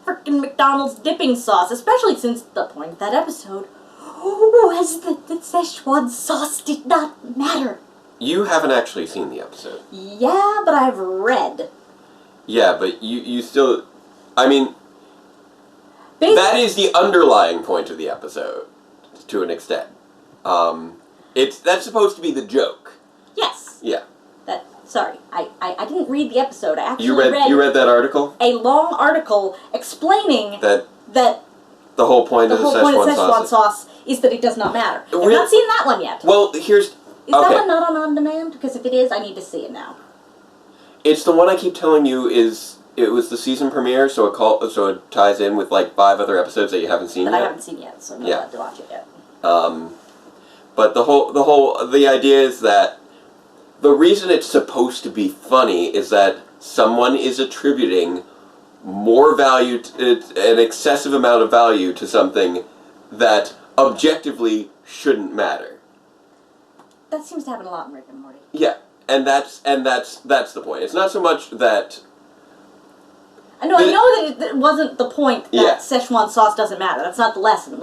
frickin' McDonald's dipping sauce, especially since the point of that episode was that the Szechuan sauce did not matter. You haven't actually seen the episode. Yeah, but I've read. Yeah, but you still... I mean... that is the underlying point of the episode, to an extent. That's supposed to be the joke. Yes. Yeah. Sorry, I didn't read the episode. I actually You read that article? A long article explaining that the whole point of the Szechuan sauce is that it does not matter. I've not seen that one yet. Well, here's... Is that one not on demand? Because if it is, I need to see it now. It's the one I keep telling you it was the season premiere, so it ties in with 5 other episodes that you haven't seen yet. I haven't seen yet, so I'm not allowed to watch it yet. But the idea is that the reason it's supposed to be funny is that someone is attributing more value, an excessive amount of value to something that objectively shouldn't matter. That seems to happen a lot in Rick and Morty. Yeah, and that's the point. It's not so much that... I know that it wasn't the point that Szechuan sauce doesn't matter. That's not the lesson.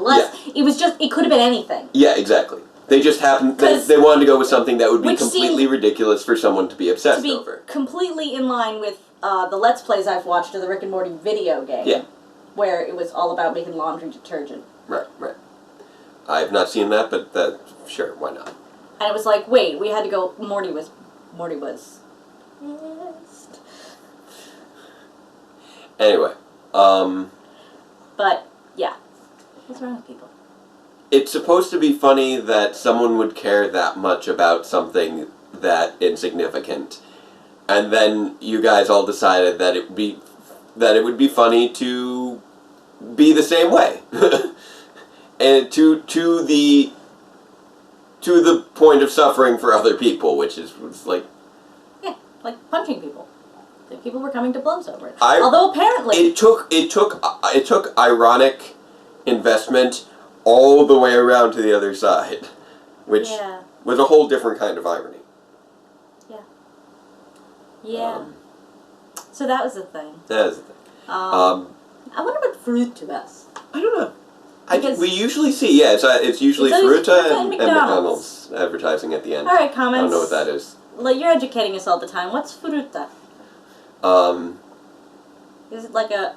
It was just, it could have been anything. Yeah, exactly. They just happened, they wanted to go with something that would be completely ridiculous for someone to be obsessed over. Completely in line with the Let's Plays I've watched of the Rick and Morty video game. Yeah. Where it was all about making laundry detergent. Right. I have not seen that, but sure, why not? And it was like, wait, we had to go, Morty was pissed. Anyway, But, yeah. What's wrong with people? it's supposed to be funny that someone would care that much about something that insignificant. And then you guys all decided that it would be funny to be the same way. And to the point of suffering for other people, which was like... Yeah, like punching people. The people were coming to blows over it. I- Although apparently... It took ironic investment all the way around to the other side, which Yeah. was a whole different kind of irony. Yeah. So that was the thing. That is the thing. I wonder what fruit to us. I don't know. Because- We usually see, it's usually It's always Fruta Fruta and and McDonald's advertising at the end. Alright, I comments. don't know what that is. Like, you're educating us all the time. What's fruta? Is it like a...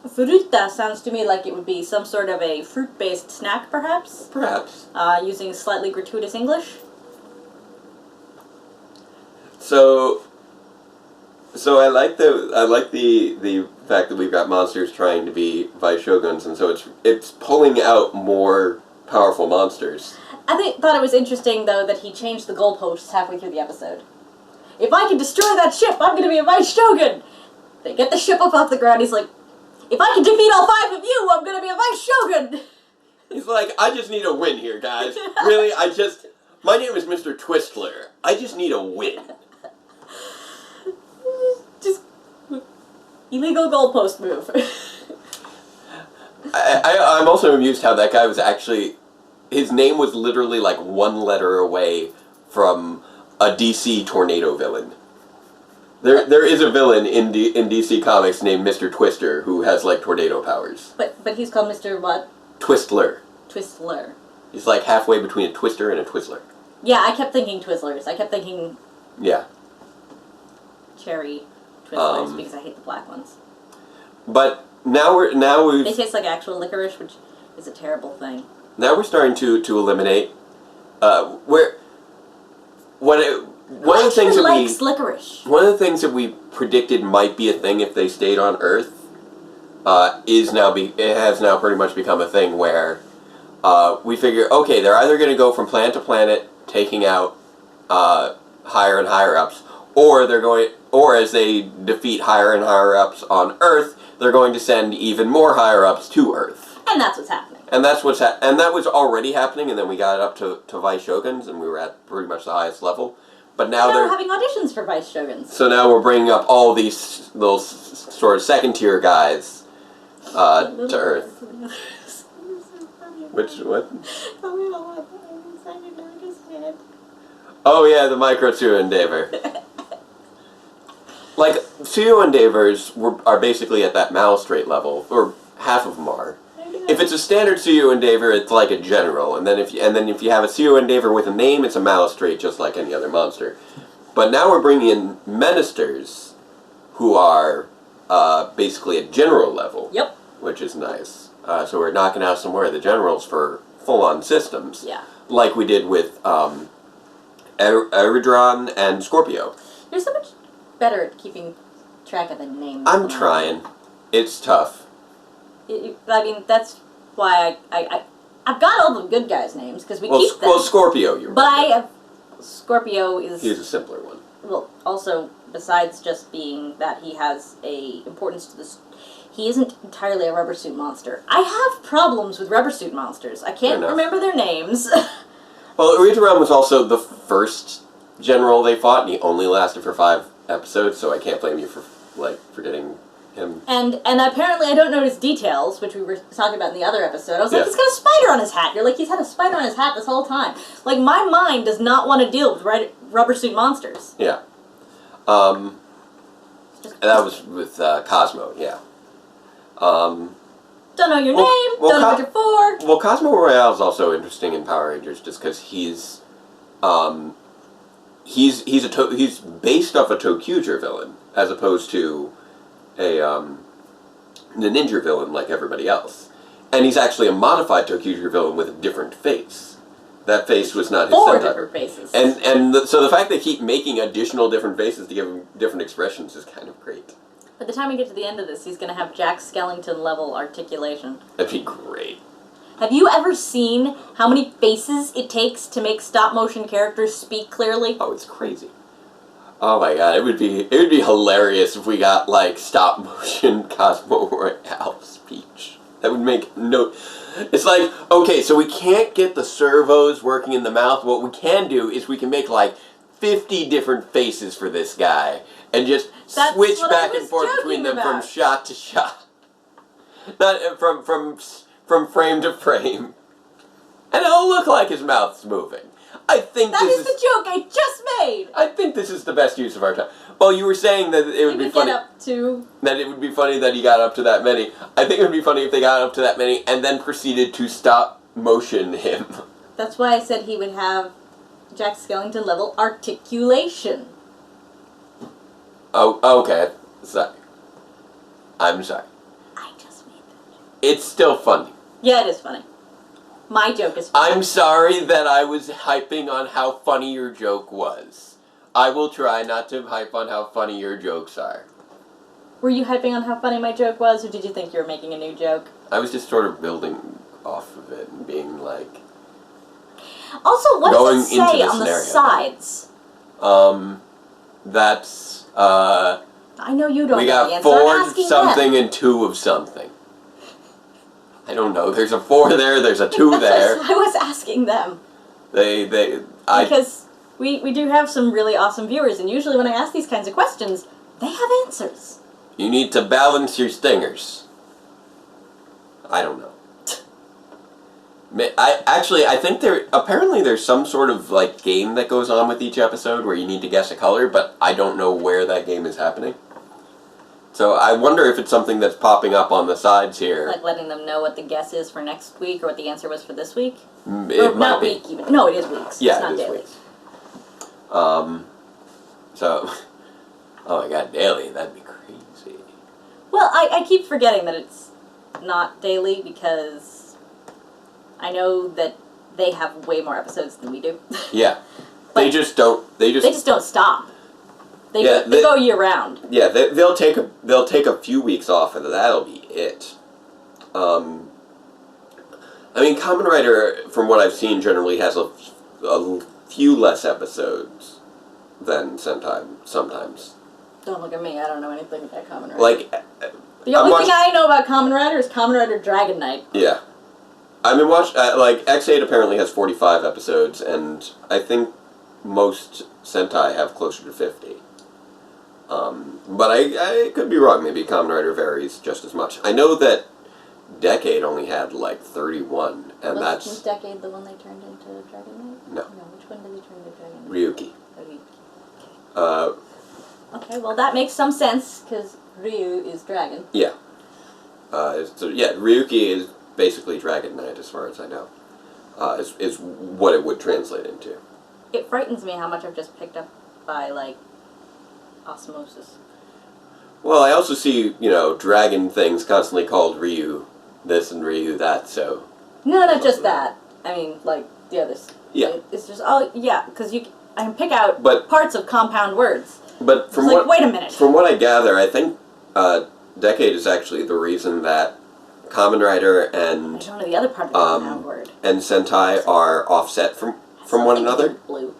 fruta sounds to me like it would be some sort of a fruit-based snack, perhaps? Perhaps. Using slightly gratuitous English? So I like the fact that we've got monsters trying to be vice shoguns, and so it's pulling out more powerful monsters. I thought it was interesting, though, that he changed the goalposts halfway through the episode. If I can destroy that ship, I'm gonna be a vice shogun! They get the ship up off the ground, he's like, if I can defeat all 5 of you, I'm gonna be a vice shogun! He's like, I just need a win here, guys. Really, my name is Mr. Twistler. I just need a win. Just illegal goalpost move. I'm also amused how that guy was actually... His name was literally like 1 letter away from a DC tornado villain. There is a villain in DC Comics named Mr. Twister who has like tornado powers. But he's called Mr. what? Twistler. Twistler. He's like halfway between a Twister and a Twizzler. Yeah, I kept thinking Twizzlers. I kept thinking Yeah. cherry Twizzlers because I hate the black ones. But now we've They taste like actual licorice, which is a terrible thing. now we're starting to eliminate one of the things that likes licorice. one of the things that we predicted might be a thing if they stayed on Earth has now pretty much become a thing where we figure, okay, they're either going to go from planet to planet taking out higher and higher ups, or as they defeat higher and higher ups on Earth, they're going to send even more higher ups to Earth. And that's what's happening. And that's and that was already happening, and then we got it up to Vice Shoguns, and we were at pretty much the highest level. But now we're having auditions for Vice Shoguns. So now we're bringing up all these little sort of second-tier guys to Earth. What? Oh yeah, the micro Tsuyu Endeavor. Like, Tsuyu Endeavors are basically at that Malstrate level, or half of them are. If it's a standard Tsuyu Endeavor, it's like a general, and then if you have a Tsuyu Endeavor with a name, it's a Malstrate, just like any other monster. But now we're bringing in Ministers, who are basically at general level. Yep. Which is nice. So we're knocking out some more of the generals for full-on systems. Yeah. Like we did with Eridron and Scorpio. You're so much better at keeping track of the names. I'm trying. It's tough. I mean, that's why I've got all the good guys' names, because we keep them. Well, Scorpio, you're But right. Scorpio is... He's a simpler one. Well, also, besides just being that he has a importance to this... He isn't entirely a rubber suit monster. I have problems with rubber suit monsters. I can't remember their names. Well, Eridron was also the first general they fought, and he only lasted for 5 episodes, so I can't blame you for, like, forgetting him. And apparently I don't notice details, which we were talking about in the other episode. I was like, he's got a spider on his hat. You're like, he's had a spider on his hat this whole time. Like, my mind does not want to deal with rubber suit monsters. Yeah. That was with Cosmo, yeah. Don't know your name, don't know what you're for. Well, Cosmo Royale is also interesting in Power Rangers, just because he's based off a Tokyuger villain, as opposed to a ninja villain like everybody else. And he's actually a modified Tokyuger villain with a different face. That face was not his 4 Sentai. different faces. So the fact they keep making additional different faces to give him different expressions is kind of great. By the time we get to the end of this, he's going to have Jack Skellington level articulation. That'd be great. Have you ever seen how many faces it takes to make stop-motion characters speak clearly? Oh, it's crazy. Oh my god, it would be hilarious if we got like stop motion Cosmo Royale speech. That would make no. It's like, okay, so we can't get the servos working in the mouth. What we can do is we can make like 50 different faces for this guy and just switch back and forth between them from shot to shot. Not from frame to frame. And it'll look like his mouth's moving. I think that is the joke I just made. I think this is the best use of our time. Well, you were saying that it would be funny. That it would be funny that he got up to that many. I think it would be funny if they got up to that many and then proceeded to stop motion him. That's why I said he would have Jack Skellington level articulation. Oh, okay. Sorry. I'm sorry. I just made that joke. It's still funny. Yeah, it is funny. My joke is funny. I'm sorry that I was hyping on how funny your joke was. I will try not to hype on how funny your jokes are. Were you hyping on how funny my joke was, or did you think you were making a new joke? I was just sort of building off of it and being like... Also, what does it say on the sides? That's, I know you don't we know the got answer. 4 I'm of asking something them. and 2 of something. I don't know. There's a 4 there, there's a 2 there. I was asking them. Because we do have some really awesome viewers, and usually when I ask these kinds of questions, they have answers. You need to balance your stingers. I don't know. I think apparently there's some sort of like game that goes on with each episode where you need to guess a color, but I don't know where that game is happening. So I wonder if it's something that's popping up on the sides here. Like letting them know what the guess is for next week or what the answer was for this week? It might be. Week even. No, it is weeks. Yeah, it's not it is daily. weeks. So, oh my god, daily, that'd be crazy. Well, I keep forgetting that it's not daily because I know that they have way more episodes than we do. Yeah. They just don't stop. They go year round. Yeah, they'll take a few weeks off and that'll be it. I mean, Kamen Rider, from what I've seen, generally has a few less episodes than Sentai sometimes. Don't look at me. I don't know anything about Kamen Rider. Like, the only thing I know about Kamen Rider is Kamen Rider Dragon Knight. Yeah. I've been watching, like, X8 apparently has 45 episodes, and I think most Sentai have closer to 50. But I could be wrong. Maybe Kamen Rider varies just as much. I know that Decade only had, like, 31, and Was Decade the one they turned into Dragon Knight? No. No, which one did they turn into Dragon Knight? Ryuki. Okay, well, that makes some sense, because Ryu is dragon. Yeah. So, yeah, Ryuki is basically Dragon Knight, as far as I know. Is what it would translate into. It frightens me how much I've just picked up by, like, osmosis. Well, I also see, dragon things constantly called Ryu this and Ryu that, so... No, not just that. I mean, like, the others. Yeah. It's just, because I can pick out parts of compound words. But from wait a minute. From what I gather, I think Decade is actually the reason that Kamen Rider and... I don't know the other part of the compound word. And Sentai are offset from one another. Blue.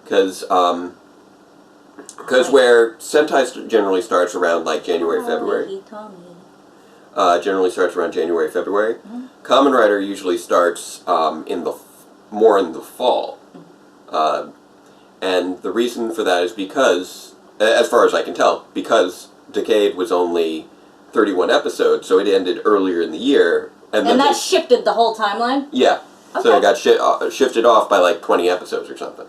Because where Sentai generally starts around, like, January, February. Generally starts around January, February. Mm-hmm. Kamen Rider usually starts more in the fall. And the reason for that is because, as far as I can tell, because Decade was only 31 episodes, so it ended earlier in the year. And that shifted the whole timeline? Yeah. Okay. So it got shifted off by like 20 episodes or something.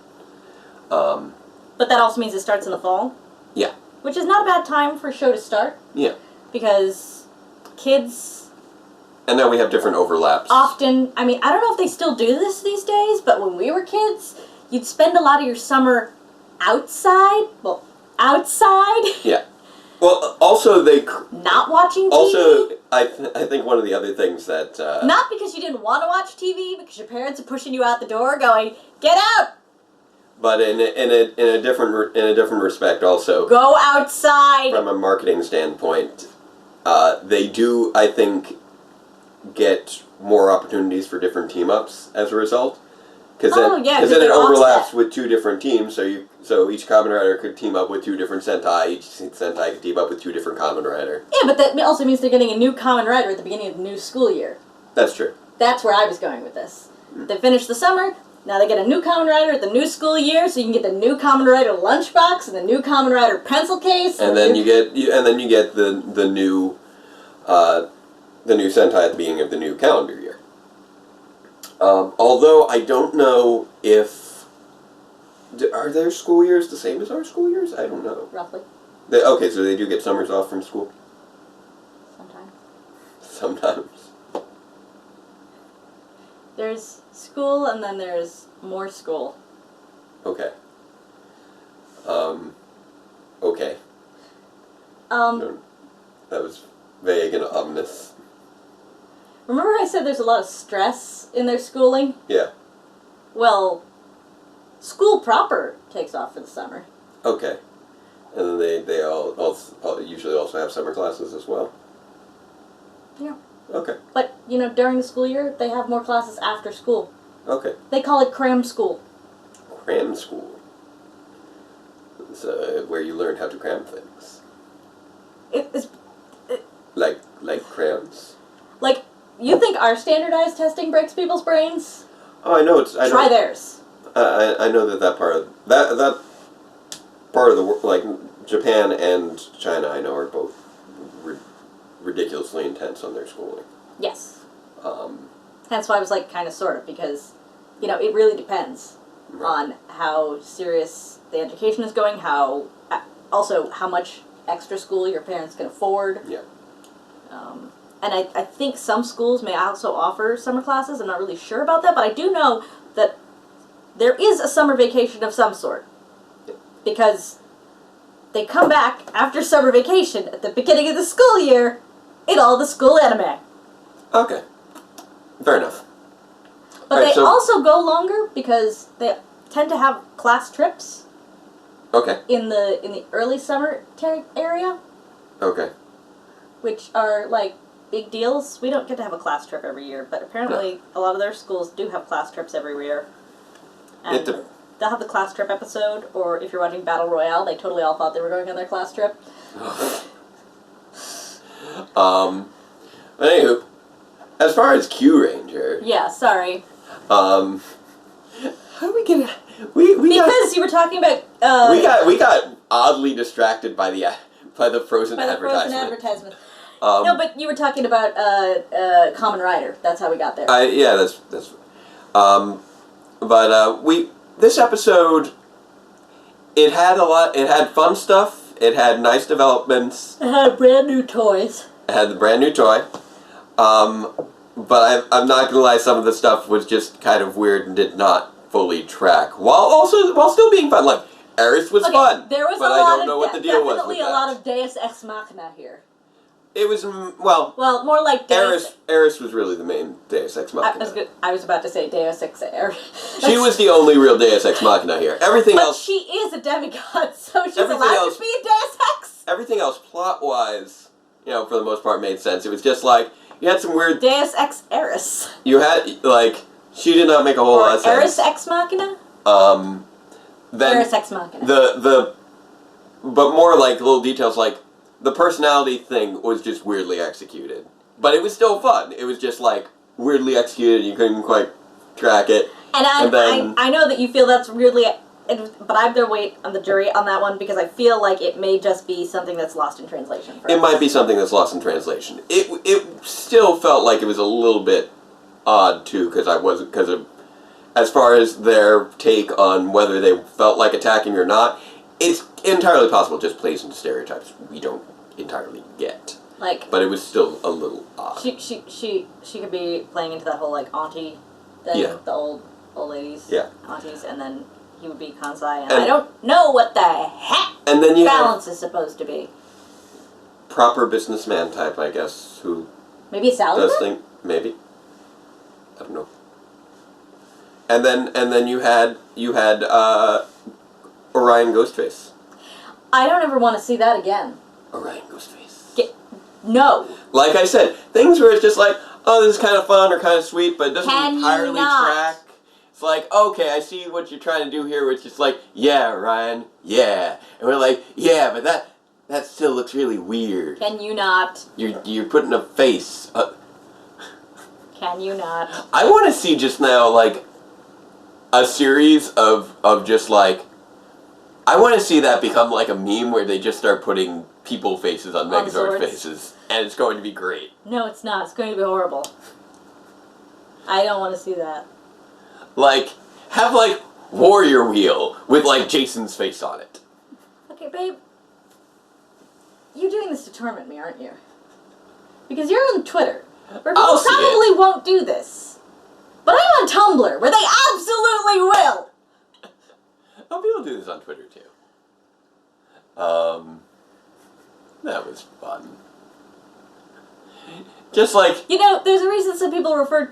But that also means it starts in the fall? Yeah. Which is not a bad time for a show to start. Yeah. Because kids... And now we have different overlaps. Often, I mean, I don't know if they still do this these days, but when we were kids, you'd spend a lot of your summer outside. Well, outside. Yeah. Well, also not watching TV. Also, I think one of the other things that not because you didn't want to watch TV, because your parents are pushing you out the door, going, "Get out!" But in a different respect, also go outside. From a marketing standpoint, they do, I think, get more opportunities for different team ups as a result. Because then it overlaps with two different teams, so each Kamen Rider could team up with two different Sentai. Each Sentai could team up with two different Kamen Rider. Yeah, but that also means they're getting a new Kamen Rider at the beginning of the new school year. That's true. That's where I was going with this. They finished the summer. Now they get a new Kamen Rider at the new school year, so you can get the new Kamen Rider lunchbox and the new Kamen Rider pencil case. And then you get the new Sentai at the beginning of the new calendar year. Although I don't know if are their school years the same as our school years? I don't know. Roughly. Okay, so they do get summers off from school. Sometimes. There's school, and then there's more school. Okay. Okay. That was vague and ominous. Remember I said there's a lot of stress in their schooling? Yeah. Well, school proper takes off for the summer. Okay. And then they all usually also have summer classes as well? Yeah. Okay. But, during the school year, they have more classes after school. Okay. They call it cram school. Cram school. It's where you learn how to cram things. Like crayons? Like, you think our standardized testing breaks people's brains? Oh, I know. Try theirs. I know that part of the world, like Japan and China, I know are both ridiculously intense on their schooling. Yes. That's why I was like, kind of, sort of, because, it really depends on how serious the education is going, also how much extra school your parents can afford. Yeah. And I think some schools may also offer summer classes. I'm not really sure about that, but I do know that there is a summer vacation of some sort. Yeah. Because they come back after summer vacation at the beginning of the school year in all the school anime. Okay. Fair enough. But they also go longer because they tend to have class trips. Okay. In the early summer area. Okay. Which are, like, big deals. We don't get to have a class trip every year, but apparently a lot of their schools do have class trips every year. And they'll have the class trip episode, or if you're watching Battle Royale, they totally all thought they were going on their class trip. Anywho, as far as Kyuranger... Yeah, sorry. How do we get... Because you were talking about... we got oddly distracted by the Frozen advertisement. No, but you were talking about Kamen Rider. That's how we got there. Yeah, that's. This episode, it had a lot. It had fun stuff. It had nice developments. It had brand new toys. It had the brand new toy. But I'm not gonna lie. Some of the stuff was just kind of weird and did not fully track. While still being fun. Like Eris was fun. There was but I don't know what the deal was with definitely a lot of Deus Ex Machina here. It was, well, more like Deus... Eris was really the main Deus Ex Machina. I was about to say Deus Ex Eris. She was the only real Deus Ex Machina here. Everything else... But she is a demigod, so she's allowed to be a Deus Ex. Everything else, plot-wise, for the most part, made sense. It was just like, you had some weird... Deus Ex Eris. You had, like, she did not make a whole lot of sense. Eris Ex Machina? Then Eris Ex Machina. But more like little details, like, the personality thing was just weirdly executed. But it was still fun. It was just, like, weirdly executed. You couldn't quite track it. And I know that you feel that's weirdly... But I have to wait on the jury on that one because I feel like it may just be something that's lost in translation. It might be something that's lost in translation. It still felt like it was a little bit odd, too, because as far as their take on whether they felt like attacking or not, it's entirely possible it just plays into stereotypes we don't entirely get. But it was still a little odd. She could be playing into that whole auntie thing, the old ladies, aunties, and then he would be Kansai, and I don't know what the heck balance is supposed to be. proper businessman type, I guess, who Maybe a salad. does think maybe. I don't know. And then you had Orion Ghostface. I don't ever want to see that again. Orion Ghostface. No. Like I said, things where it's just like, oh, this is kind of fun or kind of sweet, but it doesn't entirely track. It's like, okay, I see what you're trying to do here, which is like, yeah, Ryan, yeah. And we're like, yeah, but that still looks really weird. Can you not? You're putting a face. Can you not? I want to see just now, like, a series of just, like, I want to see that become, like, a meme where they just start putting people faces on Megazord faces. And it's going to be great. No, it's not. It's going to be horrible. I don't want to see that. Like, have, like, Warrior Wheel with, like, Jason's face on it. Okay, babe. You're doing this to torment me, aren't you? Because you're on Twitter, where people probably won't do this. But I'm on Tumblr, where they absolutely will! Oh, people do this on Twitter, too. That was fun. Just like... You know, there's a reason some people refer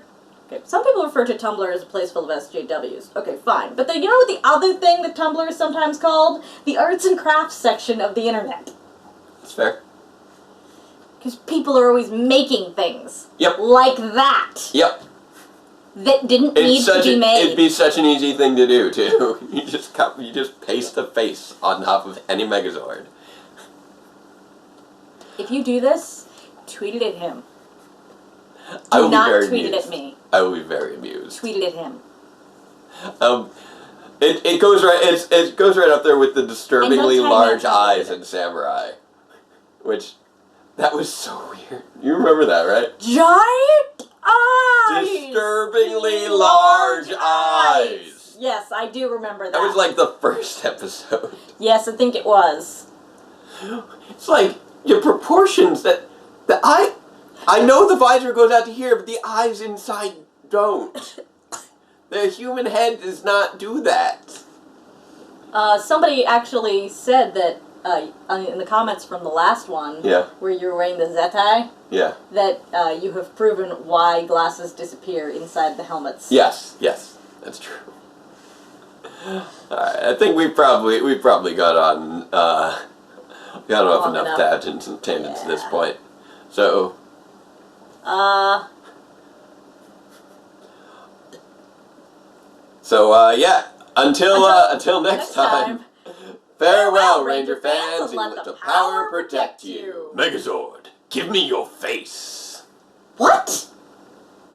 to Tumblr as a place full of SJWs. Okay, fine. But you know what the other thing that Tumblr is sometimes called? The arts and crafts section of the internet. That's fair. Because people are always making things. Yep. Like that. Yep. That didn't need to be made. It'd be such an easy thing to do, too. You just paste the face on top of any Megazord. If you do this, tweet it at him. I will Do not be very tweet amused. it at me. I will be very amused. Tweet it at him. It goes right up there with the disturbingly And don't large tag me. eyes in Samurai, which that was so weird. You remember that, right? Giant eyes. Disturbingly large eyes. Yes, I do remember that. That was like the first episode. Yes, I think it was. It's like your proportions that the eye. I know the visor goes out to here, but the eyes inside don't. The human head does not do that. Somebody actually said that in the comments from the last one, Yeah. where you were wearing the Zetai, Yeah. that you have proven why glasses disappear inside the helmets. Yes, that's true. Alright, I think we probably got off enough tangents at this point. So yeah, until next time. Farewell, Ranger fans, and let the power protect you. Megazord, give me your face. What?